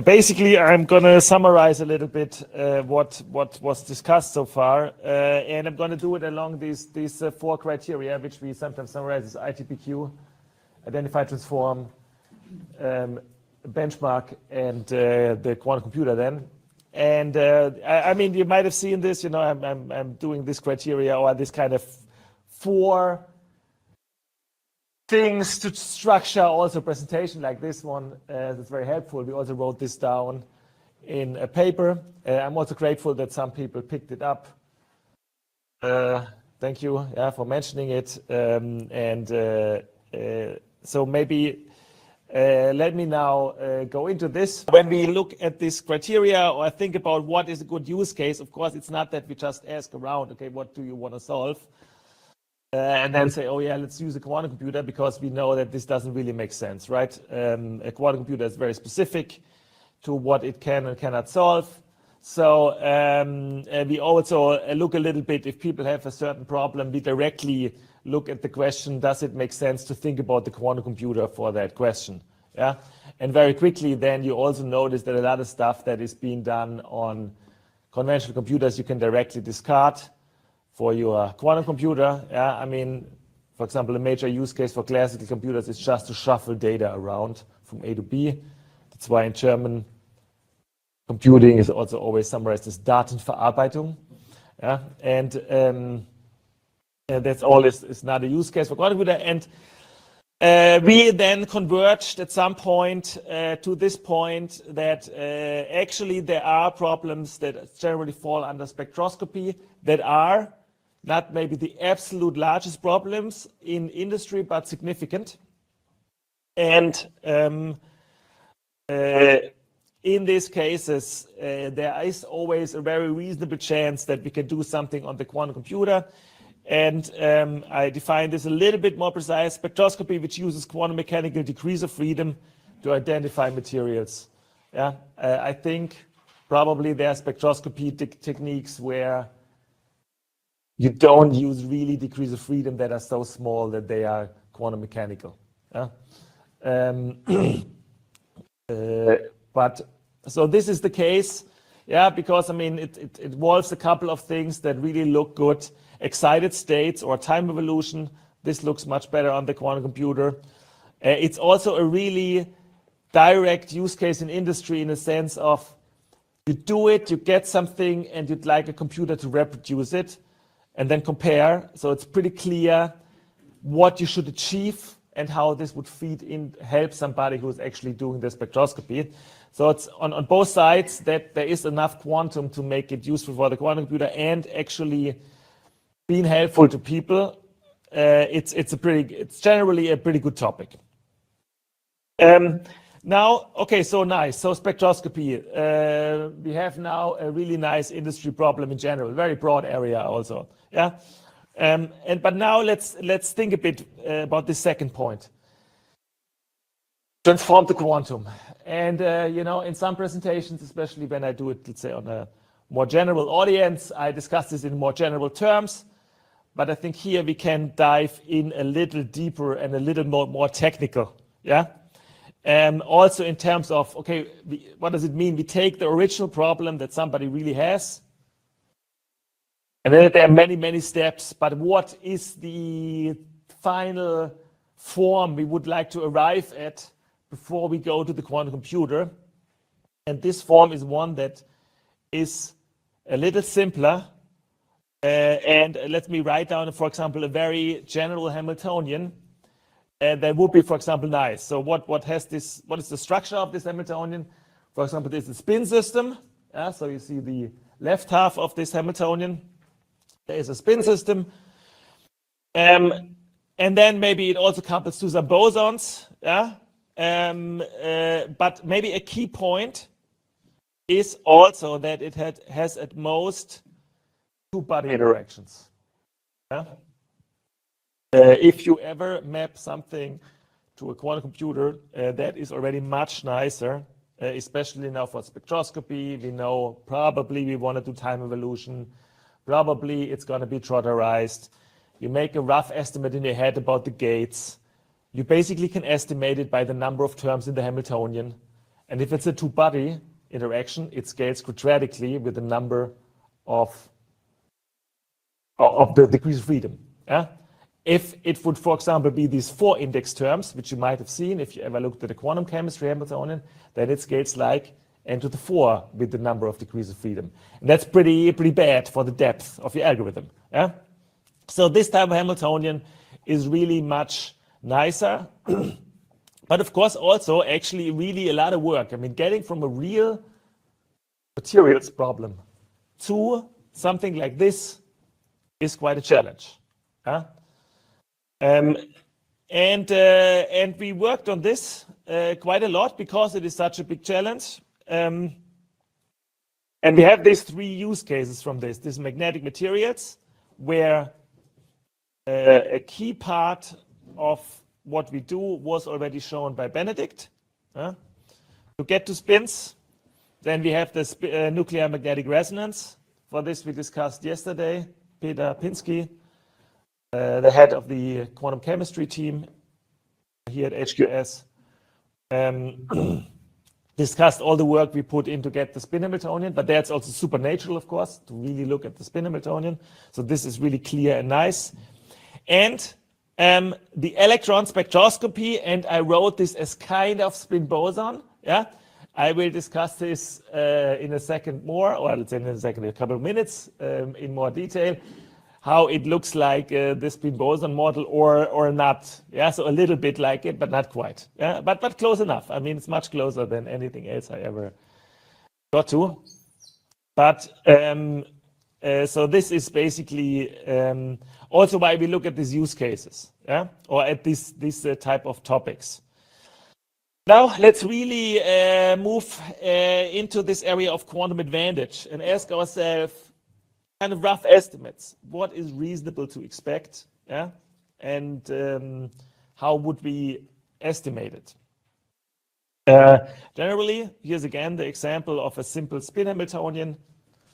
Basically, I'm going to summarize a little bit what was discussed so far, and I'm going to do it along these 4 criteria, which we sometimes summarize as ITPQ: identify, transform, benchmark, and the quantum computer then. And I mean, you might have seen this, you know, I'm doing this criteria or this kind of 4 things to structure also a presentation like this one. That's very helpful. We also wrote this down in a paper. I'm also grateful that some people picked it up. Thank you, for mentioning it. So maybe let me now go into this. When we look at this criteria or think about what is a good use case, of course, it's not that we just ask around, okay, what do you want to solve? And then say, oh yeah, let's use a quantum computer, because we know that this doesn't really make sense, right? A quantum computer is very specific to what it can and cannot solve. So we also look a little bit, if people have a certain problem, we directly look at the question, does it make sense to think about the quantum computer for that question? Yeah. And very quickly, then you also notice that a lot of stuff that is being done on conventional computers, you can directly discard for your quantum computer. Yeah, I mean, for example, a major use case for classical computers is just to shuffle data around from A to B. That's why in German, computing is also always summarized as Datenverarbeitung. Yeah, and that's all is not a use case for quantum computer. And we then converged at some point to this point that actually there are problems that generally fall under spectroscopy that are not maybe the absolute largest problems in industry, but significant. And in these cases, there is always a very reasonable chance that we can do something on the quantum computer. And I define this a little bit more precise: spectroscopy, which uses quantum mechanical degrees of freedom to identify materials. Yeah, I think probably there are spectroscopy techniques where you don't use really degrees of freedom that are so small that they are quantum mechanical. Yeah? But so this is the case, yeah, because I mean it involves a couple of things that really look good. Excited states or time evolution, this looks much better on the quantum computer. It's also a really direct use case in industry in the sense of you do it, you get something, and you'd like a computer to reproduce it and then compare. So it's pretty clear what you should achieve and how this would feed in, help somebody who's actually doing the spectroscopy. So it's on both sides that there is enough quantum to make it useful for the quantum computer and actually being helpful to people. It's generally a pretty good topic. Now, okay, so nice. So spectroscopy, we have now a really nice industry problem in general, very broad area also. Yeah, but now let's think a bit about the second point. Transform the quantum. And you know, in some presentations, especially when I do it, let's say on a more general audience, I discuss this in more general terms. But I think here we can dive in a little deeper and a little more technical. Yeah. Also in terms of, okay, what does it mean? We take the original problem that somebody really has, and then there are many steps, but what is the final form we would like to arrive at before we go to the quantum computer? And this form is one that is a little simpler. And let me write down, for example, a very general Hamiltonian. And that would be, for example, nice. So what is the structure of this Hamiltonian? For example, this is a spin system. Yeah, so you see the left half of this Hamiltonian. There is a spin system. And then maybe it also couples to some bosons. Yeah. But maybe a key point is also that it has at most 2 body interactions. Yeah? If you ever map something to a quantum computer, that is already much nicer, especially now for spectroscopy. We know probably we want to do time evolution. Probably it's going to be trotterized. You make a rough estimate in your head about the gates. You basically can estimate it by the number of terms in the Hamiltonian. And if it's a two-body interaction, it scales quadratically with the number of the degrees of freedom. Yeah? If it would, for example, be these 4 index terms, which you might have seen if you ever looked at the quantum chemistry Hamiltonian, then it scales like n to the 4 with the number of degrees of freedom. And that's pretty bad for the depth of your algorithm. Yeah? So this type of Hamiltonian is really much nicer. But of course, also actually really a lot of work. I mean, getting from a real materials problem to something like this is quite a challenge. Yeah? And we worked on this quite a lot because it is such a big challenge. And we have these 3 use cases from this. This magnetic materials, where a key part of what we do was already shown by Benedict. To get to spins, then we have this nuclear magnetic resonance. For this we discussed yesterday, Peter Pinsky, the head of the quantum chemistry team here at HQS, discussed all the work we put in to get the spin Hamiltonian, but that's also supernatural, of course, to really look at the spin Hamiltonian. So this is really clear and nice. And the electron spectroscopy, and I wrote this as kind of spin boson. Yeah, I will discuss this in a second more, or let's say in a couple of minutes in more detail, how it looks like this spin boson model or not. Yeah, so a little bit like it, but not quite. Yeah, but close enough. I mean, it's much closer than anything else I ever got to. But so this is basically also why we look at these use cases, yeah, or at this type of topics. Now let's really move into this area of quantum advantage and ask ourselves kind of rough estimates. What is reasonable to expect? Yeah, and how would we estimate it? Generally, here's again the example of a simple spin Hamiltonian.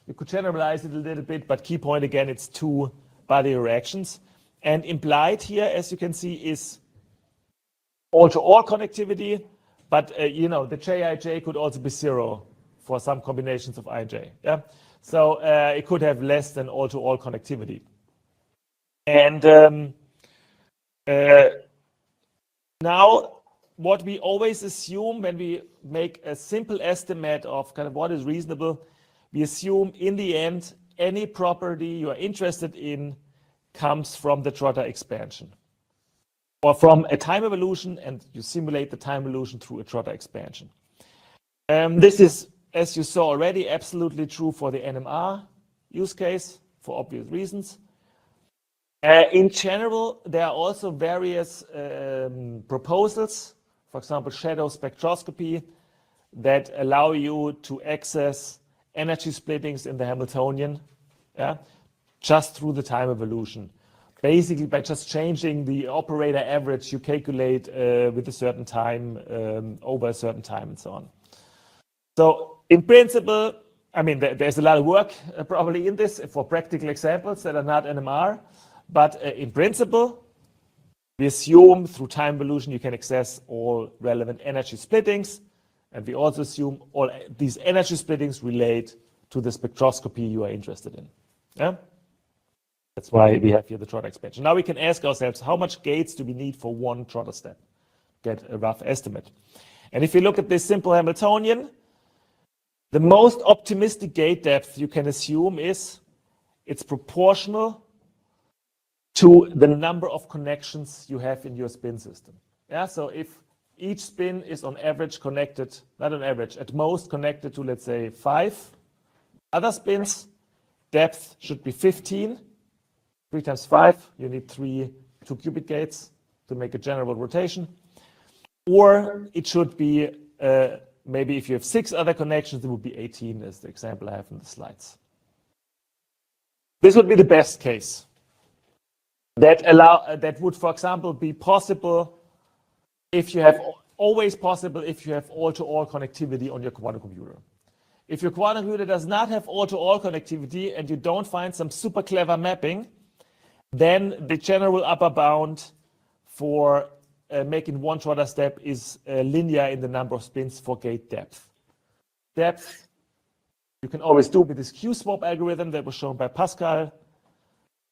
You could generalize it a little bit, but key point again, it's 2 body reactions. And implied here, as you can see, is all-to-all connectivity, but you know, the Jij could also be 0 for some combinations of Ij. Yeah, so it could have less than all-to-all connectivity. And now, what we always assume when we make a simple estimate of kind of what is reasonable, we assume in the end any property you are interested in comes from the Trotter expansion, or from a time evolution, and you simulate the time evolution through a Trotter expansion. This is, as you saw already, absolutely true for the NMR use case for obvious reasons. In general, there are also various proposals, for example, shadow spectroscopy, that allow you to access energy splittings in the Hamiltonian, yeah, just through the time evolution. Basically, by just changing the operator average, you calculate with a certain time, over a certain time, and so on. So, in principle, I mean, there's a lot of work probably in this for practical examples that are not NMR, but in principle, we assume through time evolution you can access all relevant energy splittings, and we also assume all these energy splittings relate to the spectroscopy you are interested in. Yeah? That's why we have here the Trotter expansion. Now we can ask ourselves, how much gates do we need for one Trotter step? Get a rough estimate. And if you look at this simple Hamiltonian, the most optimistic gate depth you can assume is it's proportional to the number of connections you have in your spin system. Yeah, so if each spin is on average connected, not on average, at most connected to, let's say, 5 other spins, depth should be 15. 3 times 5, you need 3 2-qubit gates to make a general rotation. Or it should be, maybe if you have 6 other connections, it would be 18, as the example I have in the slides. This would be the best case. That would, for example, be possible if you have, always possible if you have all-to-all connectivity on your quantum computer. If your quantum computer does not have all-to-all connectivity and you don't find some super clever mapping, then the general upper bound for making one Trotter step is linear in the number of spins for gate depth. Depth, you can always do with this Q-swap algorithm that was shown by Pascal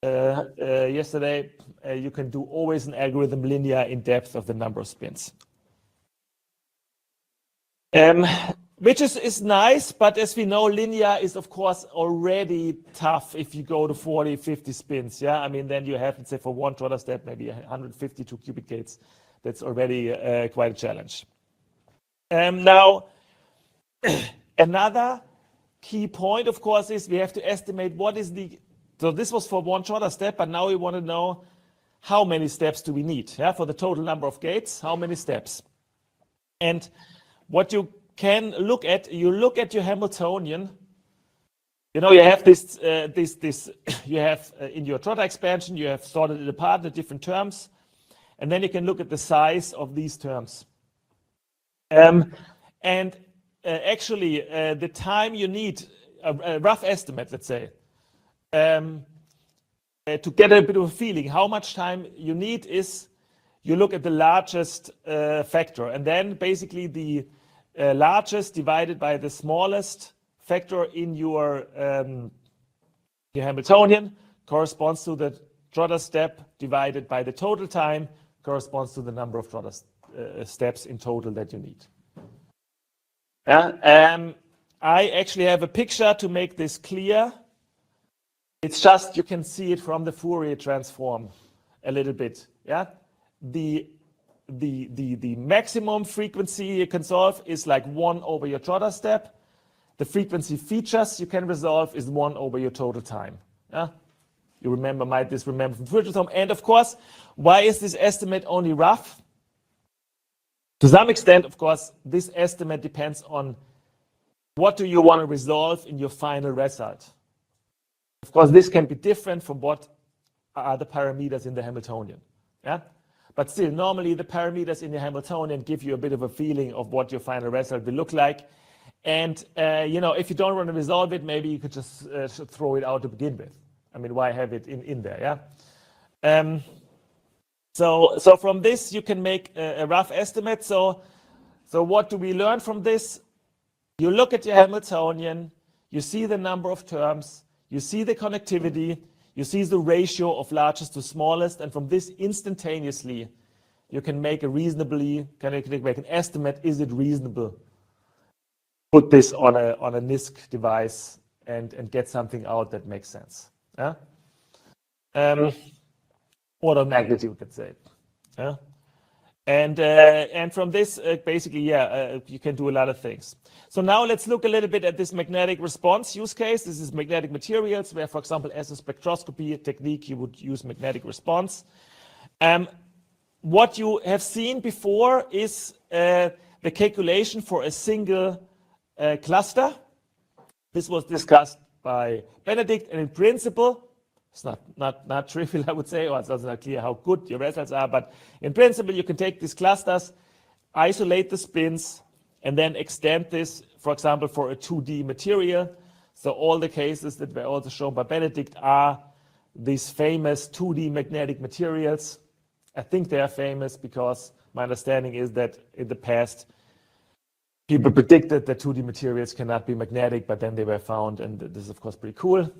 yesterday. You can do always an algorithm linear in depth of the number of spins. Which is nice, but as we know, linear is of course already tough if you go to 40, 50 spins. Yeah, I mean, then you have, let's say, for one Trotter step, maybe 152 qubit gates. That's already quite a challenge. Now, another key point, of course, is we have to estimate what is the, so this was for one Trotter step, but now we want to know how many steps do we need, yeah, for the total number of gates, how many steps. And what you can look at, you look at your Hamiltonian, you know, you have this, you have in your Trotter expansion, you have sorted it apart into different terms, and then you can look at the size of these terms. Actually, the time you need, a rough estimate, let's say, to get a bit of a feeling, how much time you need is, you look at the largest factor, and then basically the largest divided by the smallest factor in your Hamiltonian corresponds to the Trotter step divided by the total time corresponds to the number of Trotter steps in total that you need. Yeah, I actually have a picture to make this clear. It's just, you can see it from the Fourier transform a little bit. Yeah, the maximum frequency you can solve is like 1 over your Trotter step. The frequency features you can resolve is 1 over your total time. Yeah, you remember, might this remember from Fourier transform. And of course, why is this estimate only rough? To some extent, of course, this estimate depends on what do you want to resolve in your final result. Of course, this can be different from what are the parameters in the Hamiltonian. Yeah, but still, normally the parameters in the Hamiltonian give you a bit of a feeling of what your final result will look like. And you know, if you don't want to resolve it, maybe you could just throw it out to begin with. I mean, why have it in there? Yeah. So from this, you can make a rough estimate. So what do we learn from this? You look at your Hamiltonian, you see the number of terms, you see the connectivity, you see the ratio of largest to smallest, and from this instantaneously, you can make a reasonably, make an estimate, is it reasonable? Put this on a NISQ device and get something out that makes sense. Yeah? Order of magnitude, let's say. Yeah? And from this, basically, yeah, you can do a lot of things. So now let's look a little bit at this magnetic response use case. This is magnetic materials, where, for example, as a spectroscopy technique, you would use magnetic response. What you have seen before is the calculation for a single cluster. This was discussed by Benedict, and in principle, it's not trivial, I would say, or it's also not clear how good your results are, but in principle, you can take these clusters, isolate the spins, and then extend this, for example, for a 2D material. So all the cases that were also shown by Benedict are these famous 2D magnetic materials. I think they are famous because my understanding is that in the past, people predicted that 2D materials cannot be magnetic, but then they were found, and this is, of course, pretty cool.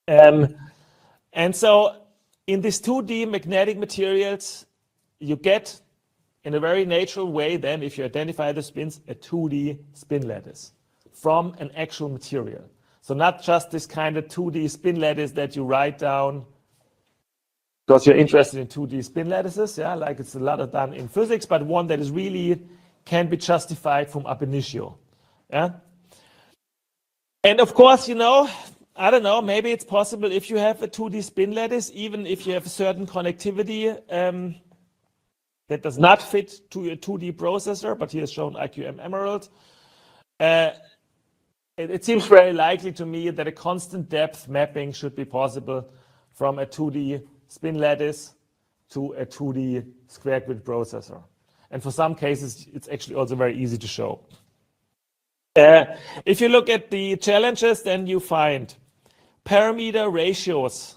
And so in these 2D magnetic materials, you get, in a very natural way, then, if you identify the spins, a 2D spin lattice from an actual material. So not just this kind of 2D spin lattice that you write down because you're interested in 2D spin lattices, yeah, like it's a lot of done in physics, but one that is really can be justified from ab initio. Yeah? And of course, you know, I don't know, maybe it's possible if you have a 2D spin lattice, even if you have a certain connectivity that does not fit to a 2D processor, but here is shown IQM Emerald. It seems very likely to me that a constant depth mapping should be possible from a 2D spin lattice to a 2D square grid processor. And for some cases, it's actually also very easy to show. If you look at the challenges, then you find parameter ratios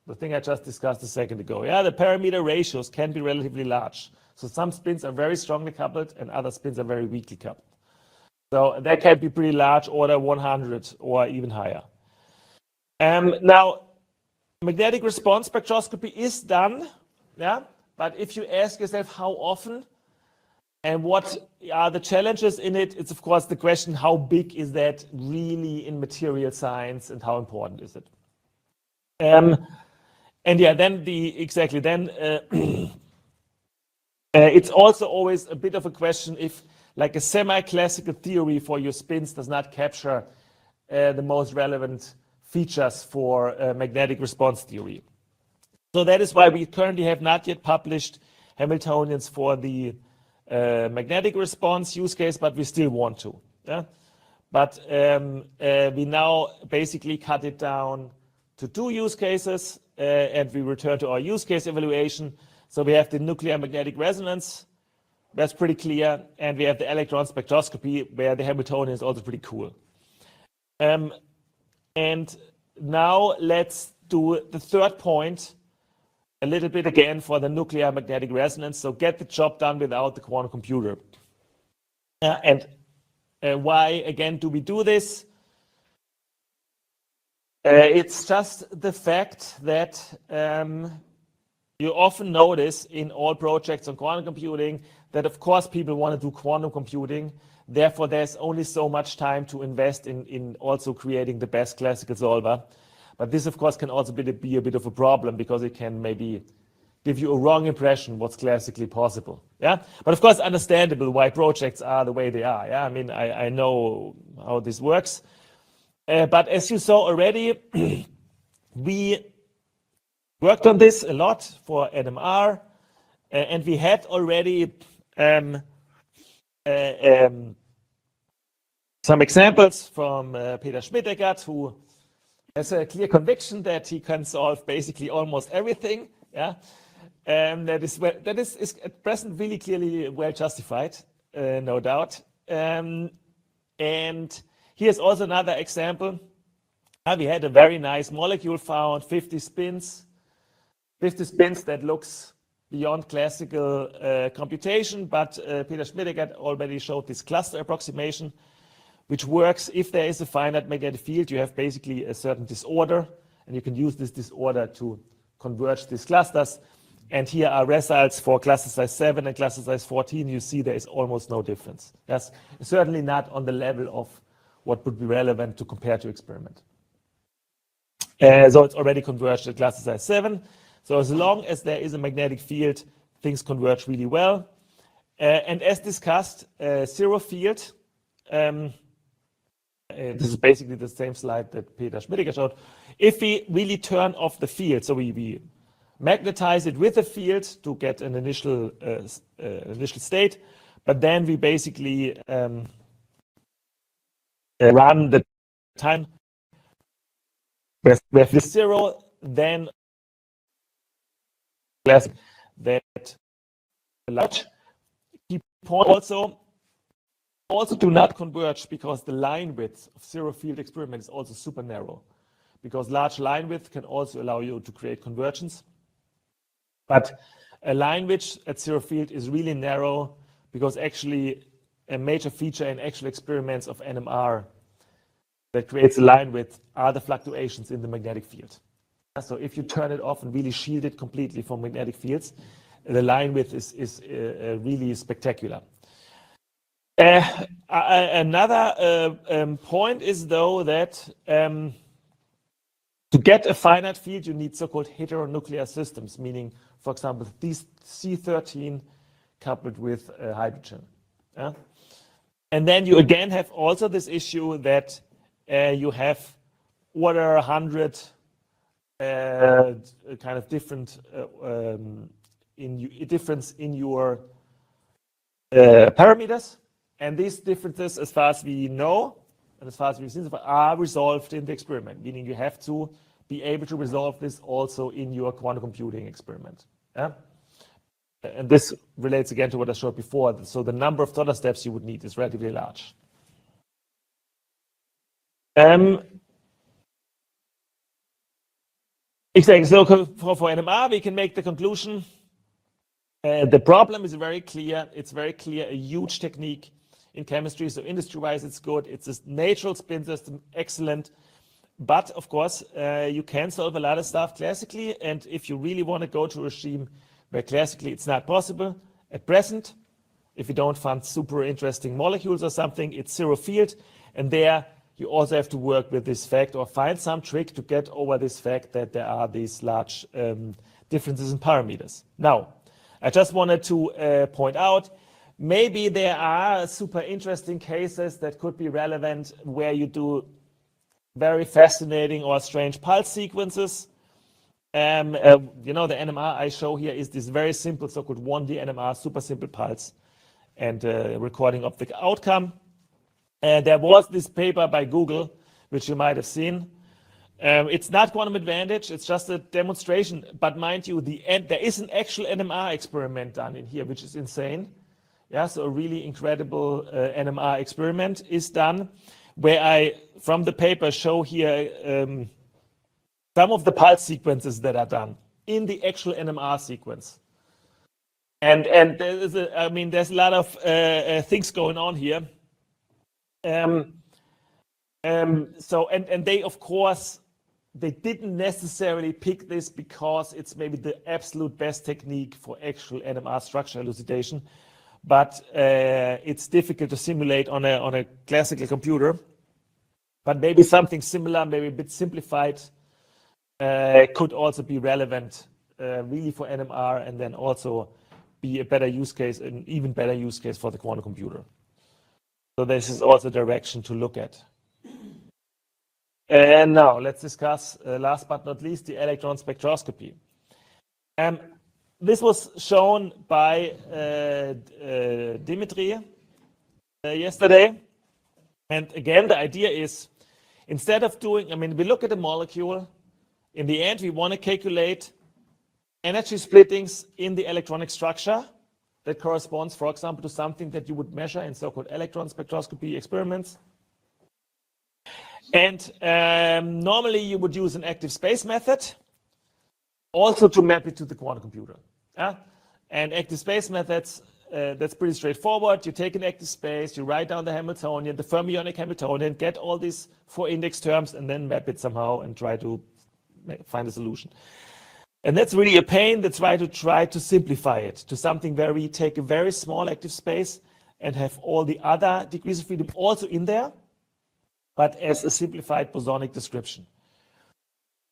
the thing I just discussed a second ago. Yeah, the parameter ratios can be relatively large. So some spins are very strongly coupled and other spins are very weakly coupled. So that can be pretty large, order 100 or even higher. Now, magnetic response spectroscopy is done, yeah. But if you ask yourself how often and what are the challenges in it, it's of course the question, how big is that really in material science and how important is it? And yeah, then it's also always a bit of a question if like a semi-classical theory for your spins does not capture the most relevant features for magnetic response theory. So that is why we currently have not yet published Hamiltonians for the magnetic response use case, but we still want to. Yeah? But we now basically cut it down to 2 use cases, and we return to our use case evaluation. So we have the nuclear magnetic resonance, that's pretty clear, and we have the electron spectroscopy, where the Hamiltonian is also pretty cool. And now let's do the third point a little bit again for the nuclear magnetic resonance. So get the job done without the quantum computer. And why again do we do this? It's just the fact that you often notice in all projects on quantum computing that of course people want to do quantum computing. Therefore, there's only so much time to invest in also creating the best classical solver. But this, of course, can also be a bit of a problem because it can maybe give you a wrong impression what's classically possible. Yeah, but of course, understandable why projects are the way they are. Yeah, I mean, I know how this works. But as you saw already, we worked on this a lot for NMR, and we had already some examples from Peter Schmidt-Eckert, who has a clear conviction that he can solve basically almost everything. Yeah, that is at present really clearly well justified, no doubt. And here's also another example. We had a very nice molecule found, 50 spins that looks beyond classical computation, but Peter Schmidt-Eckert already showed this cluster approximation, which works if there is a finite magnetic field. You have basically a certain disorder, and you can use this disorder to converge these clusters. And here are results for cluster size 7 and cluster size 14. You see there is almost no difference. That's certainly not on the level of what would be relevant to compare to experiment. So it's already converged at cluster size 7. So as long as there is a magnetic field, things converge really well. And as discussed, zero field, this is basically the same slide that Peter Schmidt showed. If we really turn off the field, so we magnetize it with a field to get an initial state, but then we basically run the time with the zero, then that large key point also do not converge because the line width of zero field experiment is also super narrow, because large line width can also allow you to create convergence. But a line width at zero field is really narrow because actually a major feature in actual experiments of NMR that creates a line width are the fluctuations in the magnetic field. So if you turn it off and really shield it completely from magnetic fields, the line width is really spectacular. Another point is though that to get a finite field, you need so-called heteronuclear systems, meaning, for example, these C13 coupled with hydrogen. Yeah? And then you again have also this issue that you have order 100 kind of different difference in your parameters, and these differences, as far as we know and as far as we've seen, are resolved in the experiment, meaning you have to be able to resolve this also in your quantum computing experiment. Yeah? And this relates again to what I showed before. So the number of Trotter steps you would need is relatively large. Exactly. So for NMR, we can make the conclusion. The problem is very clear. It's very clear, a huge technique in chemistry. So industry-wise, it's good. It's a natural spin system, excellent. But of course, you can solve a lot of stuff classically. And if you really want to go to a regime where classically it's not possible at present, if you don't find super interesting molecules or something, it's zero field. And there you also have to work with this fact or find some trick to get over this fact that there are these large differences in parameters. Now, I just wanted to point out, maybe there are super interesting cases that could be relevant where you do very fascinating or strange pulse sequences. The NMR I show here is this very simple so-called 1D NMR, super simple pulse and recording of the outcome. There was this paper by Google, which you might have seen. It's not quantum advantage, it's just a demonstration. But mind you, there is an actual NMR experiment done in here, which is insane. Yeah, so a really incredible NMR experiment is done, where I, from the paper, show here some of the pulse sequences that are done in the actual NMR sequence. And there's a lot of things going on here. They, of course, they didn't necessarily pick this because it's maybe the absolute best technique for actual NMR structure elucidation, but it's difficult to simulate on a classical computer. But maybe something similar, maybe a bit simplified, could also be relevant really for NMR, and then also be a better use case, an even better use case for the quantum computer. So this is also a direction to look at. And now let's discuss, last but not least, the electron spectroscopy. This was shown by Dimitri yesterday. And again, the idea is, instead of doing, we look at a molecule, in the end, we want to calculate energy splittings in the electronic structure that corresponds, for example, to something that you would measure in so-called electron spectroscopy experiments. And normally you would use an active space method also to map it to the quantum computer. And active space methods, that's pretty straightforward. You take an active space, you write down the Hamiltonian, the fermionic Hamiltonian, get all these 4 index terms, and then map it somehow and try to find a solution. And that's really a pain. That's why to try to simplify it to something where we take a very small active space and have all the other degrees of freedom also in there, but as a simplified bosonic description.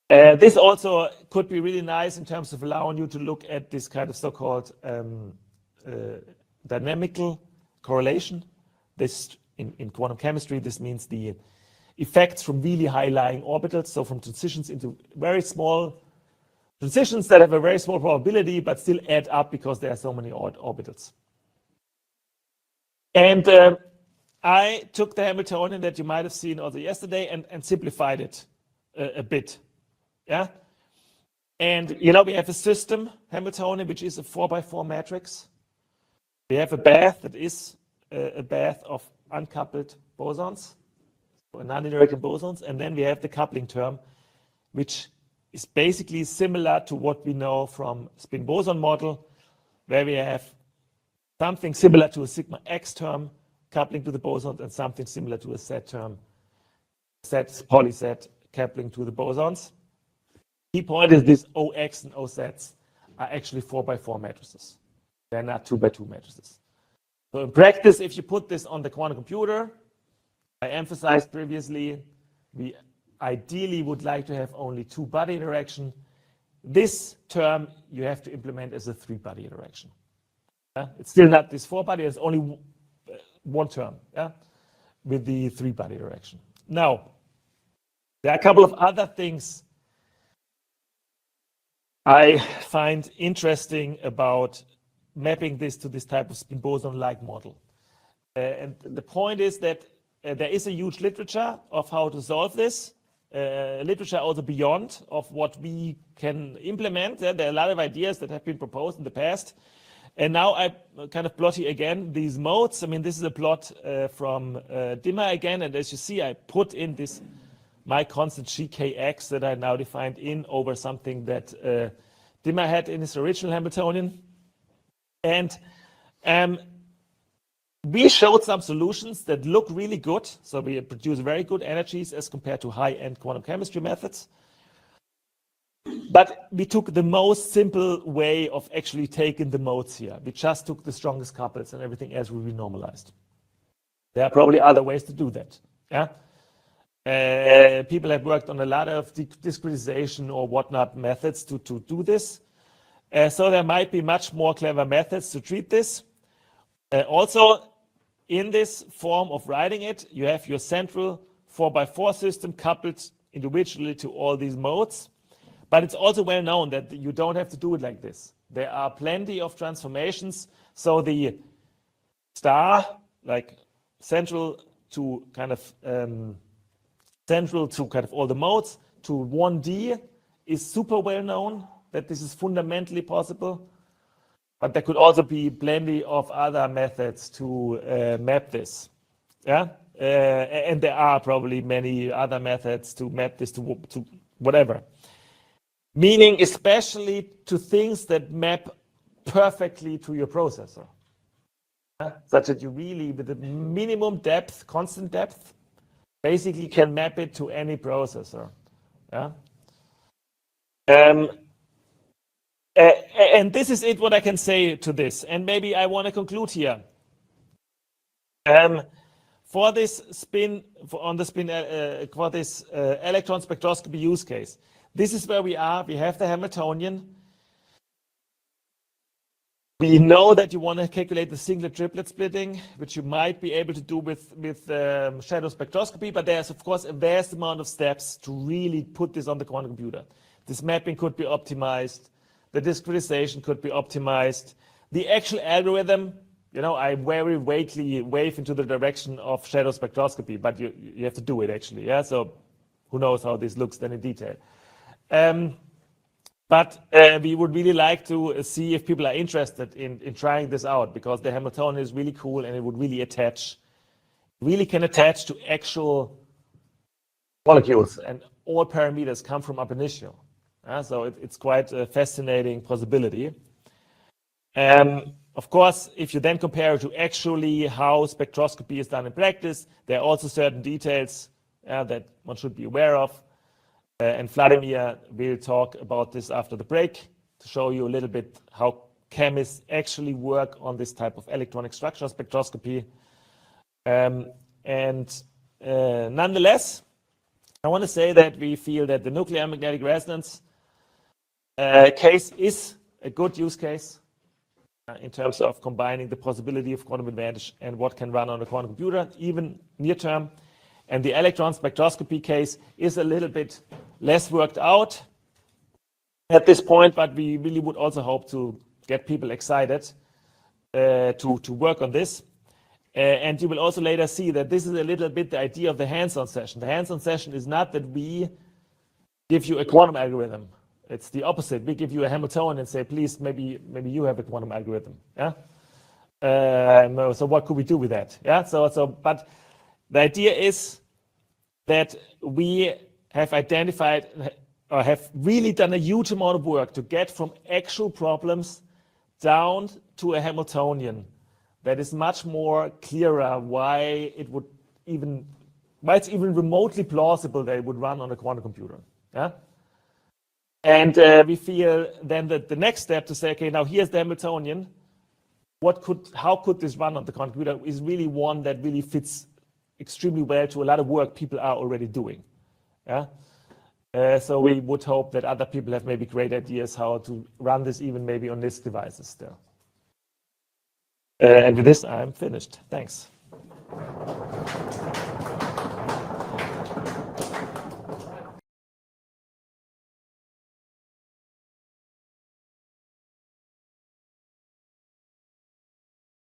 This also could be really nice in terms of allowing you to look at this kind of so-called dynamical correlation. This in quantum chemistry, this means the effects from really high-lying orbitals, so from transitions into very small transitions that have a very small probability, but still add up because there are so many odd orbitals. And I took the Hamiltonian that you might have seen also yesterday and simplified it a bit. Yeah. And we have a system, Hamiltonian, which is a 4x4 matrix. We have a bath that is a bath of uncoupled bosons, or non-linear bosons, and then we have the coupling term, which is basically similar to what we know from spin boson model, where we have something similar to a sigma X term coupling to the bosons and something similar to a Z term, poly Z coupling to the bosons. Key point is this OX and OZs are actually 4x4 matrices. They're not 2x2 matrices. So in practice, if you put this on the quantum computer, I emphasized previously, we ideally would like to have only 2-body interaction. This term you have to implement as a 3-body interaction. It's still not this 4-body, it's only one term with the 3-body interaction. Now, there are a couple of other things I find interesting about mapping this to this type of spin boson-like model. And the point is that there is a huge literature of how to solve this. Literature also beyond of what we can implement. There are a lot of ideas that have been proposed in the past. And now I kind of plot here again these modes. This is a plot from Dimmer again. And as you see, I put in this my constant gkx that I now defined in over something that Dimmer had in his original Hamiltonian. And we showed some solutions that look really good. So we produce very good energies as compared to high-end quantum chemistry methods. But we took the most simple way of actually taking the modes here. We just took the strongest couples and everything else will be normalized. There are probably other ways to do that. Yeah. People have worked on a lot of discretization or whatnot methods to do this. So there might be much more clever methods to treat this. Also, in this form of writing it, you have your central 4x4 system coupled individually to all these modes. But it's also well known that you don't have to do it like this. There are plenty of transformations. So the star, like central to kind of all the modes to 1D is super well known that this is fundamentally possible. But there could also be plenty of other methods to map this. Yeah, and there are probably many other methods to map this to whatever. Meaning especially to things that map perfectly to your processor. Such that you really, with the minimum depth, constant depth, basically can map it to any processor. Yeah. And this is it, what I can say to this. And maybe I want to conclude here. For this electron spectroscopy use case, this is where we are. We have the Hamiltonian. We know that you want to calculate the singlet triplet splitting, which you might be able to do with shadow spectroscopy, but there's of course a vast amount of steps to really put this on the quantum computer. This mapping could be optimized. The discretization could be optimized. The actual algorithm, you know, I very vaguely wave into the direction of shadow spectroscopy, but you have to do it actually. Yeah, so who knows how this looks then in detail. But we would really like to see if people are interested in trying this out, because the Hamiltonian is really cool and it would really can attach to actual molecules, and all parameters come from ab initio. So it's quite a fascinating possibility. Of course, if you then compare it to actually how spectroscopy is done in practice, there are also certain details that one should be aware of. And Vladimir will talk about this after the break to show you a little bit how chemists actually work on this type of electronic structure spectroscopy. Nonetheless, I want to say that we feel that the nuclear magnetic resonance case is a good use case in terms of combining the possibility of quantum advantage and what can run on a quantum computer, even near term. And the electron spectroscopy case is a little bit less worked out at this point, but we really would also hope to get people excited to work on this. And you will also later see that this is a little bit the idea of the hands-on session. The hands-on session is not that we give you a quantum algorithm. It's the opposite. We give you a Hamiltonian and say, please, maybe you have a quantum algorithm. Yeah. So what could we do with that? Yeah. But the idea is that we have identified or have really done a huge amount of work to get from actual problems down to a Hamiltonian that is much more clearer why it's even remotely plausible that it would run on a quantum computer. Yeah. And we feel then that the next step to say, okay, now here's the Hamiltonian. How could this run on the quantum computer is really one that really fits extremely well to a lot of work people are already doing. Yeah. So we would hope that other people have maybe great ideas how to run this even maybe on these devices still. And with this, I'm finished. Thanks.